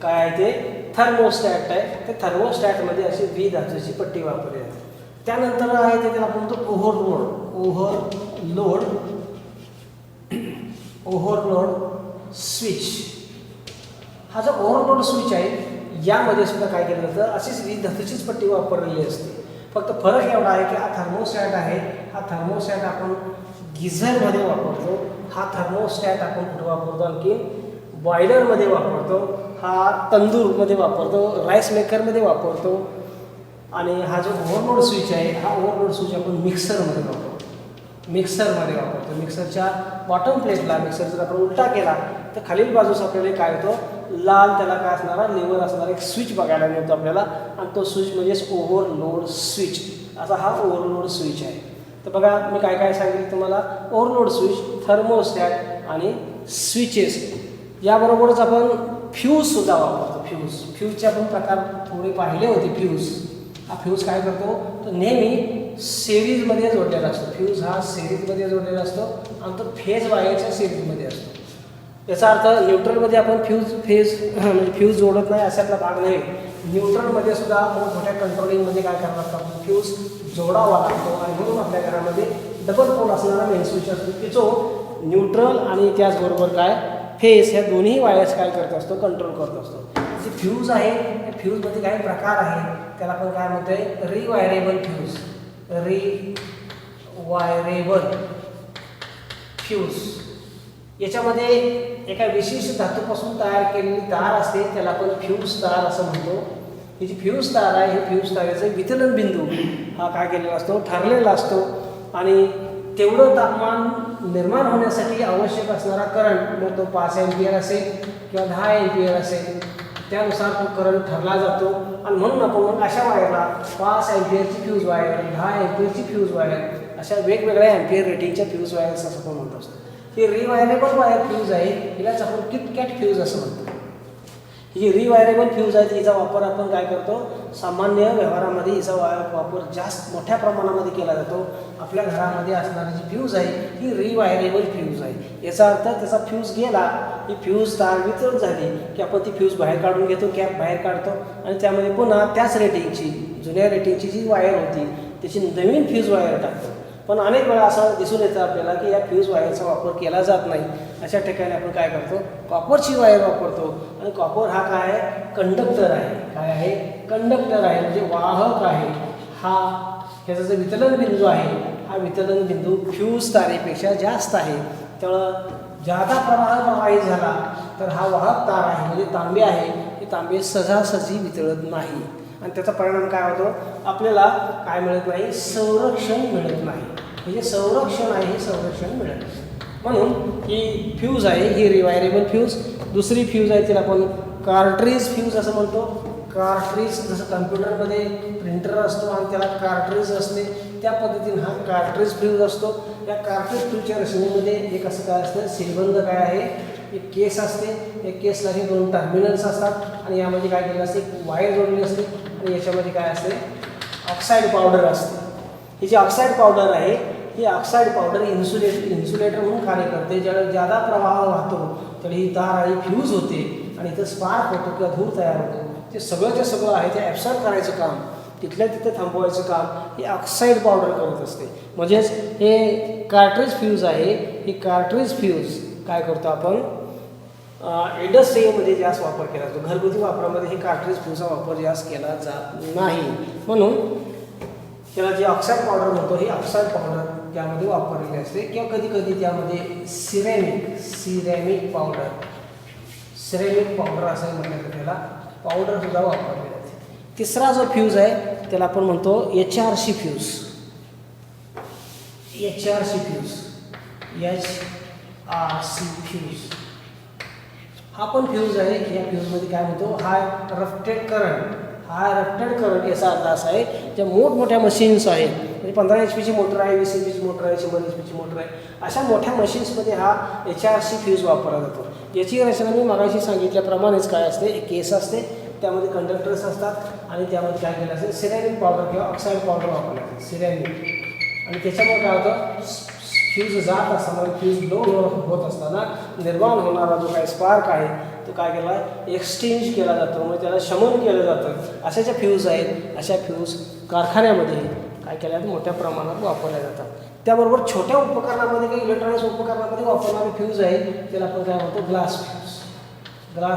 काय आहे ते थर्मोस्टॅट आहे. ते थर्मोस्टॅटमध्ये अशी द्विधातूची पट्टी वापरली जाते. त्यानंतर आहे ते त्याला आपण म्हणतो ओव्हरलोड स्विच. हा जो ओव्हरलोड स्विच आहे यामध्ये सुद्धा काय केलं जातं अशीच द्विधातूचीच पट्टी वापरलेली असते. फक्त फरक एवढा आहे की हा थर्मोस्टॅट आहे हा थर्मोस्टॅट आपण गिझरमध्ये वापरतो. हा थर्मोस्टॅट आपण कुठे वापरतो आणखी बॉयलरमध्ये वापरतो. हा तंदूरमध्ये वापरतो, राईस मेकरमध्ये वापरतो. आणि हा जो ओव्हरलोड स्विच आहे हा ओव्हरलोड स्विच आपण मिक्सरमध्ये वापरतो. मिक्सरच्या बॉटम प्लेटला मिक्सर जर आपण उलटा केला तर खालील बाजूस आपल्याला काय होतं लाल त्याला काय असणारा लेवर असणारा एक स्विच बघायला मिळतो आपल्याला आणि तो स्विच म्हणजेच ओव्हरलोड स्विच. असा हा ओव्हरलोड स्विच आहे. तर बघा मी काय काय सांगितलं तुम्हाला ओव्हरलोड स्विच, थर्मोस्टॅट आणि स्विचेस. याबरोबरच आपण फ्यूजसुद्धा वापरतो. फ्यूजचे आपण प्रकार थोडे पाहिले होते. हा फ्यूज काय करतो तर नेहमी सिरीजमध्ये जोडलेला असतो. फ्यूज हा सिरीजमध्ये जोडलेला असतो आणि तो फेज वायरच्या सिरीजमध्ये असतो. याचा अर्थ न्यूट्रलमध्ये आपण फ्यूज जोडत नाही अशातला भाग नाही. न्यूट्रलमध्ये सुद्धा मोठमोठ्या कंट्रोलिंगमध्ये काय करावं लागतं आपण फ्यूज जोडावा लागतो आणि म्हणून आपल्या घरामध्ये डबल पोल असणारा मेन स्विच असतो की जो न्यूट्रल आणि त्याचबरोबर काय फेज ह्या दोन्ही वायर्स काय करत असतो कंट्रोल करत असतो. जे फ्यूज आहे त्या फ्यूजमध्ये काही प्रकार आहे त्याला आपण काय म्हणतोय रिवायरेबल फ्यूज. याच्यामध्ये एका विशिष्ट धातूपासून तयार केलेली तार असते त्याला आपण फ्यूज तार असं म्हणतो. ही जी फ्यूज तार आहे हे फ्यूज तारेचं विचलन बिंदू हा काय केलेला असतो ठरलेला असतो आणि तेवढं तापमान निर्माण होण्यासाठी आवश्यक असणारा करंट मग तो 5 एम्पियर असेल किंवा 10 एम्पियर असेल त्यानुसार तो करंट ठरला जातो. आणि म्हणून आपण मग अशा वायरला 5 एम्पियरची फ्यूज वायर, 10 एम्पियरची फ्यूज वायर अशा वेगवेगळ्या एम्पियर रेटिंगच्या फ्यूज वायर्स असं आपण म्हणत असतो. ही रिवायरेबल वायर फ्यूज आहे हिलाच आपण किटकॅट फ्यूज असं म्हणतो. ही जी रिवायरेबल फ्यूज आहे हिचा वापर आपण काय करतो सामान्य व्यवहारामध्ये हिचा वापर जास्त मोठ्या प्रमाणामध्ये केला जातो. आपल्या घरामध्ये असणारी जी फ्यूज आहे ही रिवायरेबल फ्यूज आहे. याचा अर्थ त्याचा फ्यूज गेला ही फ्यूज तार वितरण झाली की आपण ती फ्यूज बाहेर काढून घेतो, कॅप बाहेर काढतो आणि त्यामध्ये पुन्हा त्याच रेटिंगची जुन्या रेटिंगची जी वायर होती त्याची नवीन फ्यूज वायर टाकतो. पण अनेक वेळा असं दिसून येतं आपल्याला की या फ्यूज वायरचा वापर केला जात नाही. अशा ठिकाणी आपण काय करतो कॉपरची वायर वापरतो आणि कॉपर हा काय आहे कंडक्टर आहे. काय आहे कंडक्टर आहे म्हणजे वाहक आहे. हा ह्याचा जो विचलन बिंदू आहे हा विचलन बिंदू फ्यूज तारेपेक्षा जास्त आहे. त्यामुळं जादा प्रवाह प्रवाहित झाला तर हा वाहक तार आहे म्हणजे तांबे आहे हे तांबे सहजासहजी वितळत नाही. आणि त्याचा परिणाम काय होतो, आपल्याला काय मिळत नाही, संरक्षण मिळत नाही. म्हणजे संरक्षण आहे हे संरक्षण मिळत नाही. म्हणून ही फ्यूज आहे, ही रिवायरेबल फ्यूज. दुसरी फ्यूज आहे तिला आपण कार्ट्रीज फ्यूज असं म्हणतो. कार्ट्रीज जसं कम्प्युटरमध्ये प्रिंटर असतो आणि त्याला कार्ट्रीज असते, त्या पद्धतीने हा कार्ट्रीज फ्यूज असतो. या कार्ट्रीज फ्यूजच्या रचनेमध्ये एक असं काय असतं, सीलबंद काय आहे, एक केस असते. एक केसला हे 2 टर्मिनल्स असतात आणि यामध्ये काय केलेलं असते, एक वायर जोडलेली असते आणि याच्यामध्ये काय असते, ऑक्साईड पावडर असते. ही जी ऑक्साईड पावडर आहे, ही ऑक्साईड पावडर इन्सुलेटर म्हणून कार्य करते. ज्यावेळेस जादा प्रवाह वाहतो त्यावेळी ही तार आहे फ्यूज होते आणि इथं स्पार्क होतो किंवा धूर तयार होतो. ते सगळंच्या सगळं आहे ते ॲब्सॉर्ब करायचं काम, तिथल्या तिथं थांबवायचं काम हे ऑक्साईड पावडर करत असते. म्हणजेच हे कार्ट्रीज फ्यूज आहे. ही कार्ट्रीज फ्यूज काय करतो आपण, इंडस्ट्रीमध्ये जास्त वापर केला जातो. घरगुती वापरामध्ये हे कार्ट्रीज फ्यूजचा वापर जास्त केला जात नाही. म्हणून त्याला जे ऑक्साईड पावडर म्हणतो, ही ऑक्साईड पावडर त्यामध्ये वापरलेली असते किंवा कधी कधी त्यामध्ये सिरॅमिक पावडर असं म्हटलं तर त्याला पावडरसुद्धा वापरली जाते. तिसरा जो फ्यूज आहे त्याला आपण म्हणतो HRC फ्यूज. हा पण फ्यूज आहे. या फ्यूजमध्ये काय म्हणतो, हाय रफ्टेड करंट याचा अर्थ असा आहे, ज्या मोठमोठ्या मशीन्स आहेत, म्हणजे 15 HP ची मोटर आहे, 20 HP ची मोटर आहे, 100 HP ची मोटर आहे, अशा मोठ्या मशीन्समध्ये हा HRC फ्यूज वापरला जातो. याची रचना मी मगाशी सांगितल्याप्रमाणेच काय असते, एक केस असते, त्यामध्ये कंडक्टर्स असतात आणि त्यामध्ये काय केलं असते, सिरॅमिक पावडर किंवा ऑक्साईड पावडर वापरला जाते, सिरॅमिक. आणि त्याच्यामुळे काय होतं, फ्यूज जात असताना, फ्यूज लो होत असताना निर्माण होणारा जो काही स्पार्क आहे तो काय केला, एक्सचेंज केला जातो, म्हणजे त्याला शमन केलं जातं. अशा ज्या फ्यूज आहेत, अशा फ्यूज कारखान्यामध्ये काय केल्या मोठ्या प्रमाणात वापरल्या जातात. त्याबरोबर छोट्या उपकरणामध्ये काही इलेक्ट्रॉनिक्स उपकरणामध्ये वापरणारे फ्यूज आहे त्याला आपण काय म्हणतो, ग्लास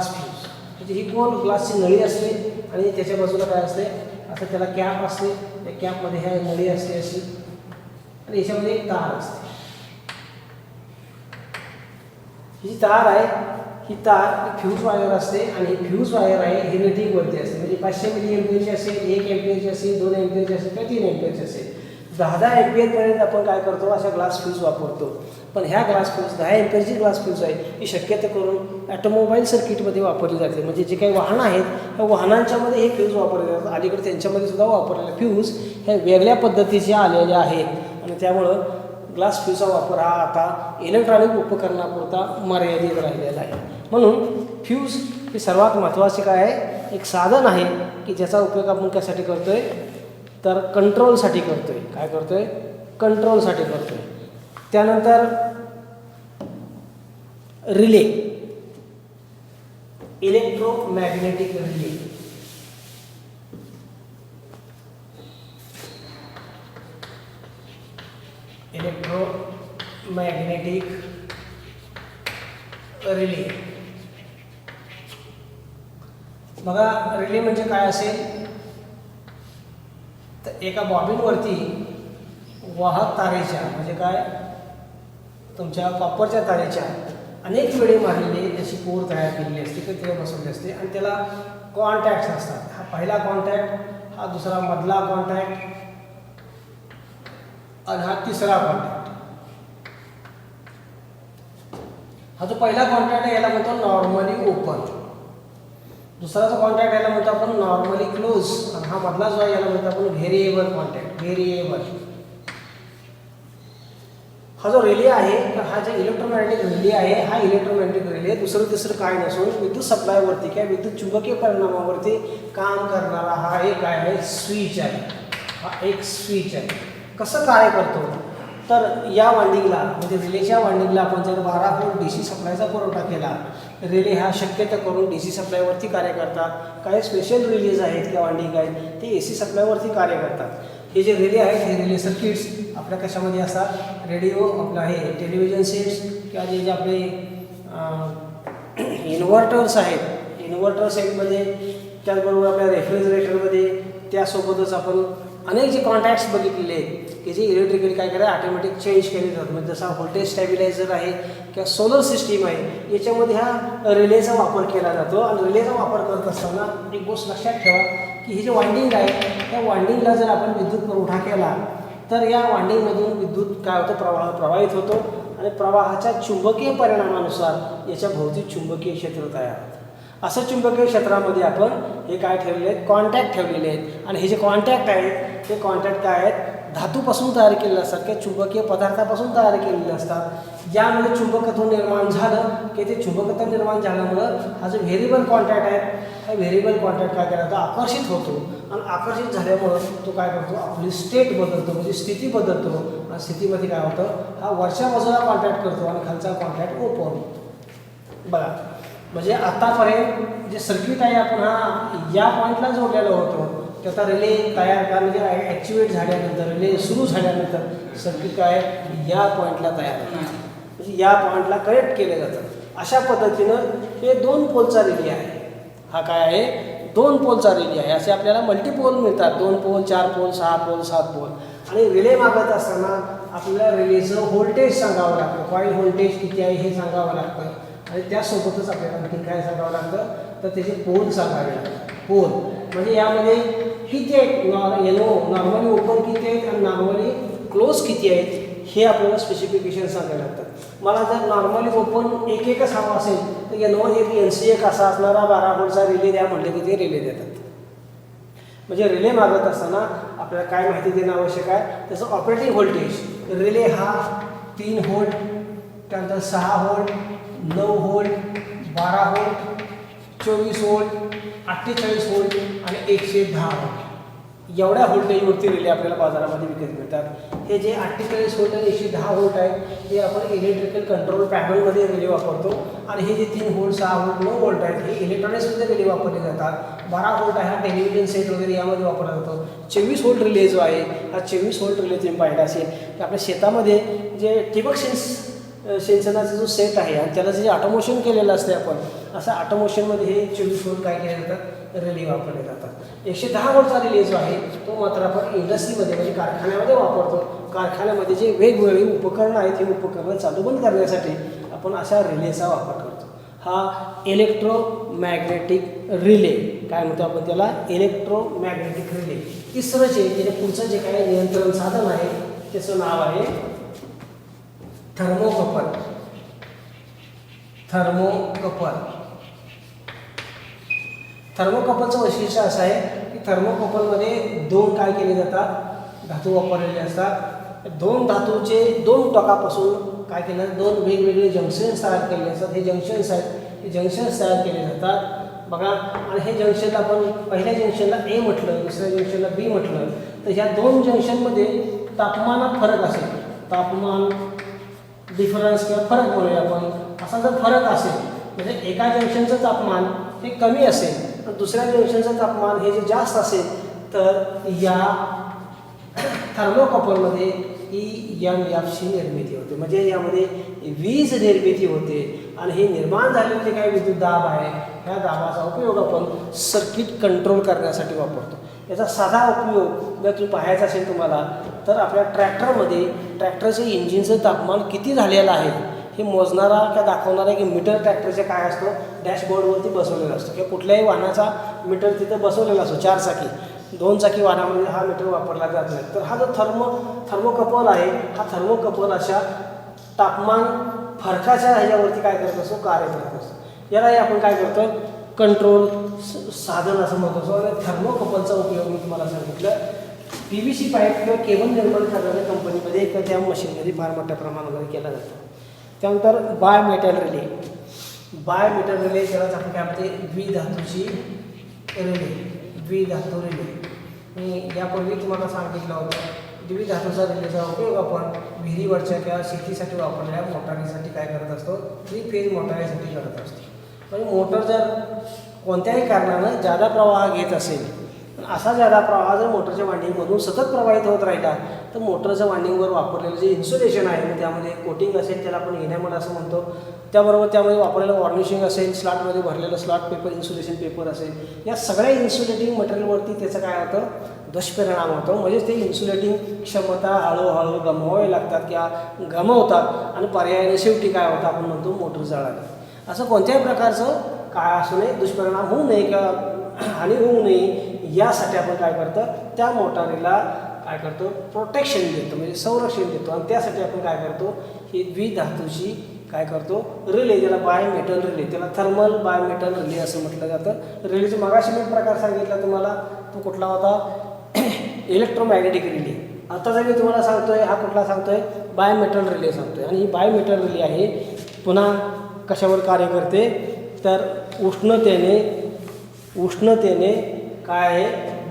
फ्यूज. म्हणजे ही गोल ग्लासची नळी असते आणि त्याच्या बाजूला काय असते, असं त्याला कॅप असते, त्या कॅपमध्ये ह्या नळी असते अशी आणि याच्यामध्ये एक तार असते. ही जी तार आहे, ही तार फ्यूज वायर असते आणि ही फ्यूज वायर आहे ही रेटिंगवरती असते. म्हणजे 500 मिली एम्पियरची असेल, 1 एम्पियरची असेल, 2 एम्पियरची असेल किंवा 3 एम्पियरची असेल. 10 एम्पियरपर्यंत आपण काय करतो, अशा ग्लास फ्यूज वापरतो. पण ह्या ग्लास फ्यूज 10 एम्पियरची ग्लास फ्यूज आहे ही शक्यतो करून ऑटोमोबाईल सर्किटमध्ये वापरली जाते. म्हणजे जे काही वाहनं आहेत त्या वाहनांच्यामध्ये हे फ्यूज वापरले जातात. अलीकडे त्यांच्यामध्ये सुद्धा वापरलेले फ्यूज हे वेगळ्या पद्धतीचे आलेले आहेत आणि त्यामुळं ग्लास फ्यूजचा वापर हा आता इलेक्ट्रॉनिक उपकरणापुरता मर्यादित राहिलेला आहे. म्हणून फ्यूज ही सर्वात महत्त्वाचे काय आहे, एक साधन आहे की ज्याचा उपयोग आपण कशासाठी करतो आहे, तर कंट्रोलसाठी करतो आहे. काय करतो आहे, कंट्रोलसाठी करतो आहे. त्यानंतर रिले, इलेक्ट्रोमॅग्नेटिक रिले. बघा, रिले म्हणजे काय असेल, तर एका बॉबिनवरती वाहक तारेच्या, म्हणजे काय, तुमच्या कॉपरच्या तारेच्या अनेक वेळे मारलेली अशी कोर तयार केलेली असते किंवा तिला बसवली असते आणि त्याला कॉन्टॅक्ट्स असतात. हा पहिला कॉन्टॅक्ट, हा दुसरा मधला कॉन्टॅक्ट आणि हा तिसरा कॉन्टॅक्ट. हा जो पहिला कॉन्टॅक्ट आहे याला म्हणतो नॉर्मली ओपन. दुसरा जो कॉन्टॅक्ट याला म्हणतो आपण नॉर्मली क्लोज आणि हा मधला जो आहे याला म्हणतो आपण व्हेरिएबल कॉन्टॅक्ट, व्हेरिएबल. हा जो रिले आहे, तर हा जो इलेक्ट्रोमॅग्नेटिक रिले आहे, हा इलेक्ट्रोमॅग्नेटिक रिले दुसरं तिसरं काय नसून विद्युत सप्लायवरती किंवा विद्युत चुंबकीय परिणामावरती काम करणारा हा एक काय आहे, स्विच आहे. हा एक स्विच आहे. कसं कार्य करतो, तर या वायंडिंगला म्हणजे रिलेच्या वायंडिंगला आपण जर 12 व्होल्ट DC सप्लायचा पुरवठा केला, रिले हा शक्यतो करून DC सप्लायवरती कार्य करतात. काही स्पेशल रिलेज आहेत किंवा वायंडिंग आहेत ते AC सप्लायवरती कार्य करतात. हे जे रिले आहेत हे रिले सर्किट्स आपल्या कशामध्ये असतात, रेडिओ आपलं आहे, टेलिव्हिजन सेट्स किंवा जे आपले इन्व्हर्टर्स आहेत, इन्व्हर्टर सेटमध्ये, त्याचबरोबर आपल्या रेफ्रिजरेटरमध्ये, त्यासोबतच आपण अनेक जे कॉन्टॅक्ट्स बघितलेले आहेत की जे इलेक्ट्रिकली काय करायला ऑटोमॅटिक चेंज केले जातात. म्हणजे जसा व्होल्टेज स्टॅबिलायझर आहे किंवा सोलर सिस्टीम आहे याच्यामध्ये हा रिलेचा वापर केला जातो. आणि रिलेचा वापर करत असताना एक गोष्ट लक्षात ठेवा की ही जे वाइंडिंग आहे त्या वाइंडिंगला जर आपण विद्युत पुरवठा केला तर या वाइंडिंगमधून विद्युत काय होतं प्रवाहित होतो आणि प्रवाहाच्या चुंबकीय परिणामानुसार याच्या भोवती चुंबकीय क्षेत्र तयार होतं. असं चुंबकीय क्षेत्रामध्ये आपण हे काय ठेवलेले आहेत कॉन्टॅक्ट ठेवलेले आहेत. आणि हे जे कॉन्टॅक्ट आहेत ते कॉन्टॅक्ट काय आहेत धातूपासून तयार केलेले असतात किंवा चुंबकीय पदार्थापासून तयार केलेले असतात. ज्यामध्ये चुंबकत्व निर्माण झालं की ते चुंबकत्व निर्माण झाल्यामुळं हा जो व्हेरिएबल कॉन्टॅक्ट आहे हा व्हेरिएबल कॉन्टॅक्ट काय करायचा आकर्षित होतो आणि आकर्षित झाल्यामुळं तो काय करतो आपली स्टेट बदलतो म्हणजे स्थिती बदलतो. आणि स्थितीमध्ये काय होतं हा वरच्या बाजूला कॉन्टॅक्ट करतो आणि खालचा कॉन्टॅक्ट ओपन बघा. म्हणजे आतापर्यंत जे सर्किट आहे आपण हा या पॉईंटला जोडलेलो होतो त्याचा रिले तयार का म्हणजे ॲक्टिवेट झाल्यानंतर रिले सुरू झाल्यानंतर सर्किट काय या पॉईंटला तयार होतं म्हणजे या पॉईंटला कनेक्ट केले जातं. अशा पद्धतीनं हे 2 पोलचा रिले आहे. हा काय आहे 2 पोलचा रिले आहे. असे आपल्याला मल्टीपोल मिळतात 2 पोल 4 पोल 6 पोल 7 पोल. आणि रिले मागत असताना आपल्याला रिलेचं व्होल्टेज सांगावं लागतं कॉईल व्होल्टेज किती आहे हे सांगावं लागतं. आणि त्यासोबतच आपल्याला आणखी काय सांगावं लागतं तर त्याचे पोल सांगावे लागतात. पोल म्हणजे यामध्ये किती आहेत नॉर्मली ओपन किती आहेत आणि नॉर्मली क्लोज किती आहेत हे आपल्याला स्पेसिफिकेशन सांगायला लागतं. मला जर नॉर्मली ओपन एकच हवा असेल तर NC1 असा असणारा 12 व्होल्टचा रिले द्या म्हटले की ते रिले देतात. म्हणजे रिले मागत असताना आपल्याला काय माहिती देणं आवश्यक आहे त्याचं ऑपरेटिंग व्होल्टेज. रिले हा 3 व्होल्ट त्यानंतर 6 volt 9 volt 12 volt 24 volt 48 volt आणि 110 व्होल्ट एवढ्या व्होल्टेजवरती रिले आपल्याला बाजारामध्ये विकत मिळतात. हे जे 48 व्होल्ट आणि 110 व्होल्ट आहे हे आपण इलेक्ट्रिकल कंट्रोल पॅनलमध्ये रिले वापरतो. आणि हे जे 3 व्होल्ट 6 व्होल्ट 9 व्होल्ट आहेत हे इलेक्ट्रॉनिक्समध्ये रिले वापरले जातात. 12 व्होल्ट आहे हा टेलिव्हिजन सेट वगैरे यामध्ये वापरला जातो. 24 व्होल्ट रिले जो आहे हा 24 व्होल्ट रिले तुम्ही पाहिला असेल की आपल्या शेतामध्ये जे ठिबक सिंचनाचा जो सेट आहे आणि त्याला जे ऑटोमोशन केलेलं असते आपण असं ऑटोमोशनमध्ये हे 24 व्होल्ट काय केले जातात रिले वापरले जातात. 110 व्होल्टचा रिले जो आहे तो मात्र आपण इंडस्ट्रीमध्ये म्हणजे कारखान्यामध्ये वापरतो. कारखान्यामध्ये जे वेगवेगळी उपकरणं आहेत ही उपकरणं चालू बंद करण्यासाठी आपण अशा रिलेचा वापर करतो. हा इलेक्ट्रोमॅग्नेटिक रिले काय म्हणतो आपण त्याला इलेक्ट्रोमॅग्नेटिक रिले. तिसरं जे पुढचं जे काही नियंत्रण साधन आहे त्याचं नाव आहे थर्मोकपल. थर्मोकपलचं वैशिष्ट्य असं आहे की थर्मोकपलमध्ये 2 काय केले जातात धातू वापरलेले असतात. 2 धातूचे 2 टोकापासून काय केलं 2 वेगवेगळे जंक्शन्स तयार केलेले असतात. हे जंक्शन्स आहेत हे जंक्शन्स तयार केले जातात बघा. आणि हे जंक्शनला आपण पहिल्या जंक्शनला A म्हटलं दुसऱ्या जंक्शनला B म्हटलं तर ह्या 2 जंक्शनमध्ये तापमानात फरक असेल तापमान डिफरन्स किंवा फरक बोलूया आपण. असा जर फरक असेल म्हणजे एका जंक्शनचं तापमान हे कमी असेल तर दुसऱ्या जंक्शनचं तापमान हे जे जास्त असेल तर या थर्मोकपलमध्ये EMFची निर्मिती होते. म्हणजे यामध्ये वीज निर्मिती होते आणि हे निर्माण झालेले जे काही विद्युत दाब आहे ह्या दाबाचा उपयोग आपण सर्किट कंट्रोल करण्यासाठी वापरतो. याचा साधा उपयोग जर तुम्ही पाहायचा असेल तुम्हाला तर आपल्या ट्रॅक्टरचे इंजिनचं तापमान किती झालेलं आहे हे मोजणारा किंवा दाखवणारा एक मीटर ट्रॅक्टरचे काय असतो डॅशबोर्डवरती बसवलेला असतो किंवा कुठल्याही वाहनाचा मीटर तिथं बसवलेला असतो. 4 चाकी 2 चाकी वाहनामध्ये हा मीटर वापरला जात नाही. तर हा जो थर्मोकपल आहे हा थर्मोकपल अशा तापमान फरकाच्या ह्याच्यावरती काय करत असतो कार्य करत असतो. यालाही आपण काय करतो कंट्रोल साधन असं म्हणतो. आणि थर्मोकपलचा उपयोग मी तुम्हाला सांगितलं PVC पाईप किंवा केबल निर्माण करणाऱ्या कंपनीमध्ये किंवा त्या मशीनमध्ये फार मोठ्या प्रमाणामध्ये केला जातो. त्यानंतर बायमेटल रिले त्यालाच आपण काय म्हणते द्विधातूची रिले द्विधातू रिले. मी यापूर्वी तुम्हाला सांगितलं होतं द्विधातूचा रिलेचा उपयोग आपण विहिरीवरच्या किंवा शेतीसाठी वापरलेल्या मोटारीसाठी काय करत असतो 3 फेज मोटारीसाठी करत असतो. म्हणजे मोटर जर कोणत्याही कारणानं जादा प्रवाह घेत असेल असा जादा प्रवाह जर मोटरच्या वाइंडिंगमधून सतत प्रवाहित होत राहिला तर मोटरच्या वाइंडिंगवर वापरलेलं जे इन्सुलेशन आहे त्यामध्ये कोटिंग असेल त्याला आपण एनॅमल असं म्हणतो. त्याबरोबर त्यामध्ये वापरलेलं वॉर्निशिंग असेल स्लॉटमध्ये भरलेलं स्लॉट पेपर इन्सुलेशन पेपर असेल या सगळ्या इन्सुलेटिंग मटेरियलवरती त्याचं काय होतं दुष्परिणाम होतो. म्हणजे ते इन्सुलेटिंग क्षमता हळूहळू गमवावी लागतात किंवा गमावतात आणि पर्यायाने शेवटी काय होतं आपण म्हणतो मोटर जळाली. असं कोणत्याही प्रकारचं काय असू नये, दुष्परिणाम होऊ नये किंवा हानी होऊ नये यासाठी आपण काय करतो त्या मोटारीला काय करतो प्रोटेक्शन देतो, म्हणजे संरक्षण देतो. आणि त्यासाठी आपण काय करतो ही द्विधातूची काय करतो रिले, ज्याला बायमेटल रिले, त्याला थर्मल बायमेटल रिले असं म्हटलं जातं. रिलेचा मगाशी मी प्रकार सांगितला तुम्हाला, तो कुठला होता इलेक्ट्रोमॅग्नेटिक रिले. आता जर मी तुम्हाला सांगतोय हा कुठला सांगतोय बायमेटल रिले सांगतोय. आणि ही बायमेटल रिले आहे पुन्हा कशावर कार्य करते तर उष्णतेने काय आहे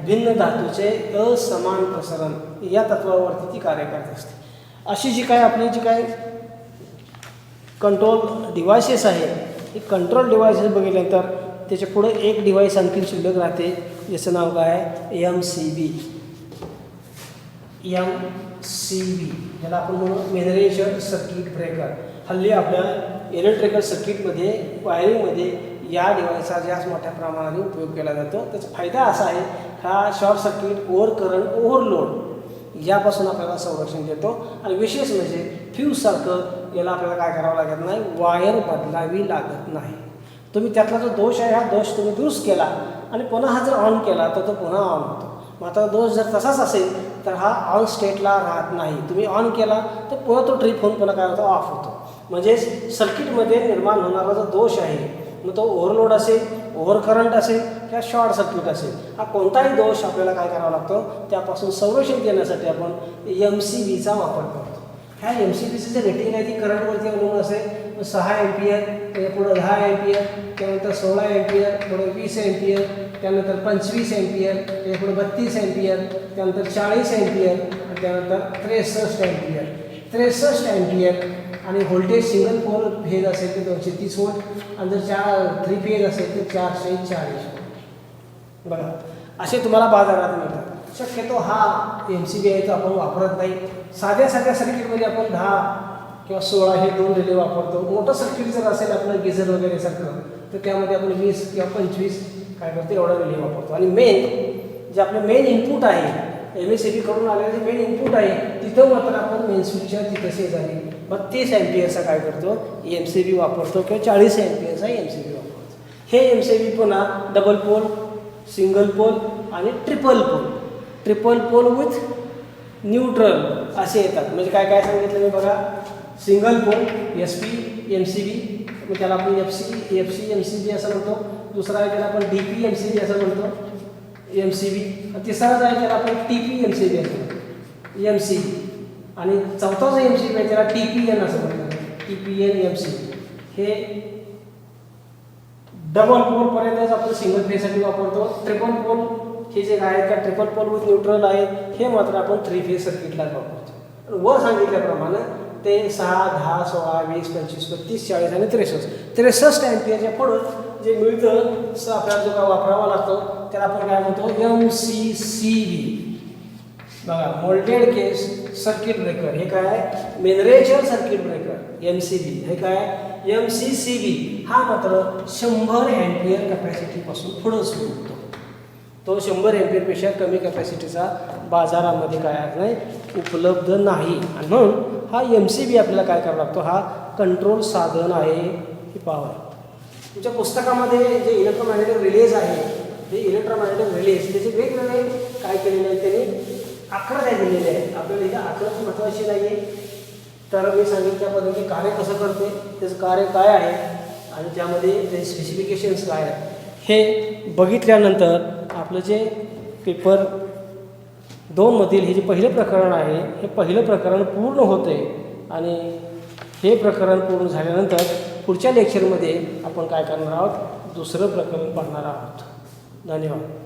भिन्न धातूचे असमान प्रसारण या तत्वावरती ती कार्य करत असते. अशी जी काय आपली जी काय कंट्रोल डिव्हायसेस आहे, हे कंट्रोल डिव्हायसेस बघितल्यानंतर त्याच्या पुढे एक डिव्हाइस आणखी शिल्लक राहते, ज्याचं नाव काय आहे MCB. ज्याला आपण म्हणू मिनरेचर सर्किट ब्रेकर. हल्ली आपल्या इलेक्ट्रिकल सर्किटमध्ये वायरिंगमध्ये या डिव्हाइसचा जास्त मोठ्या प्रमाणाने उपयोग केला जातो. त्याचा फायदा असा आहे हा short circuit, over current, overload यापासून आपल्याला संरक्षण देतो. आणि विशेष म्हणजे फ्यूजसारखं याला आपल्याला काय करावं लागत नाही, वायर बदलावी लागत नाही. तुम्ही त्यातला जो दोष आहे हा दोष तुम्ही दुरुस्त केला आणि पुन्हा हा जर ऑन केला तर तो पुन्हा ऑन होतो. मग आता दोष जर तसाच असेल तर हा ऑन स्टेटला राहत नाही. तुम्ही ऑन केला तर पुन्हा तो ट्रिप होऊन पुन्हा काय होतो ऑफ होतो. म्हणजेच सर्किटमध्ये निर्माण होणारा जो दोष आहे मग तो ओव्हरलोड असेल, ओव्हर करंट असेल किंवा शॉर्ट सर्किट असेल, हा कोणताही दोष आपल्याला काय करावा लागतो त्यापासून संरक्षण देण्यासाठी आपण MCBचा वापर करतो. ह्या MCBचं जे रेटिंग आहे ती करंटवरती अवलंबून असेल. 6 एम्पियर, त्याच्या पुढं 10 एम्पियर, त्यानंतर 16 एम्पियर, पुढे 20 एम्पियर, त्यानंतर 25 एम्पियर, त्याच्या पुढे 32 एम्पियर, त्यानंतर 40 एम्पियर आणि त्यानंतर 63 एम्पियर. 63 एम्पियर आणि व्होल्टेज सिंगल पोल फेज असेल तर 230 वोल्ट आणि जर 3 फेज असेल तर 440 बघा असे तुम्हाला बाजारात मिळतात. शक्यतो हा MCB आहे तो आपण वापरत नाही. साध्या सर्किटमध्ये आपण 10 किंवा 16 हे 2 रिले वापरतो. मोठं सर्किट जर असेल आपलं गिझर वगैरे सारखं तर त्यामध्ये आपण 20 किंवा 25 काय करतो एवढा रिले वापरतो. आणि जे आपलं मेन इनपुट आहे MSCB कडून आलेलं जे मेन इनपुट आहे तिथं मात्र आपण मेन स्विचच्या तिथं शेजारी 32 एम्पियरचा काय करतो MCB वापरतो किंवा 40 एम्पियरचा MCB वापरतो. हे MCB पुन्हा डबल पोल, सिंगल पोल आणि ट्रिपल पोल विथ न्यूट्रल असे येतात. म्हणजे काय सांगितलं मी बघा, सिंगल पोल SP MCB, मग त्याला आपण FC MCB असं म्हणतो. दुसरा आहे त्याला आपण DP MCB असं म्हणतो MCB. तिसरा आहे त्याला आपण TP MCB असं म्हणतो MCB. आणि चौथा जो MCB आहे त्याला TPN असं म्हणतात, TPN MCB. हे डबल पोलपर्यंतच आपण सिंगल फेजसाठी वापरतो. ट्रिपल पोल हे जे आहेत का ट्रिपल पोल विथ न्यूट्रल आहेत हे मात्र आपण 3 फेज सर्किटलाच वापरतो. वर सांगितल्याप्रमाणे ते 6, 10, 16, 20, 25, 32, 40 आणि 63 एम्पियरच्या पुढं जे मिळतं आपल्याला जो काय वापरावा लागतो त्याला आपण काय म्हणतो MCCB. बघा मोल्टेड केस सर्किट ब्रेकर हे काय आहे मिनरेचर सर्किट ब्रेकर MCB. हे काय MCCB हा मात्र 100 एम्पियर कॅपॅसिटीपासून पुढं सुरू होतो. तो 100 एम्पियरपेक्षा कमी कॅपॅसिटीचा बाजारामध्ये काय नाही उपलब्ध नाही. आणि म्हणून हा MCB आपल्याला काय करावा लागतो, हा कंट्रोल साधन आहे. ही पॉवर तुमच्या पुस्तकामध्ये जे इलेक्ट्रोमॅग्नेटिक रिलेज आहे ते इलेक्ट्रोमॅग्नेटिक रिलेज त्याचे वेगवेगळे काय केलेले आहेत त्यांनी आकृत्या दिलेल्या आहेत. आपल्याला इथे आकृती महत्त्वाची नाही आहे तर मी सांगितलं त्या पद्धतीने कार्य कसं करते, त्याचं कार्य काय आहे आणि त्यामध्ये त्याचे स्पेसिफिकेशन्स काय आहेत हे बघितल्यानंतर आपलं जे पेपर 2 मधील हे जे पहिलं प्रकरण आहे हे पहिलं प्रकरण पूर्ण होते. आणि हे प्रकरण पूर्ण झाल्यानंतर पुढच्या लेक्चरमध्ये आपण काय करणार आहोत दुसरं प्रकरण पाहणार आहोत. धन्यवाद.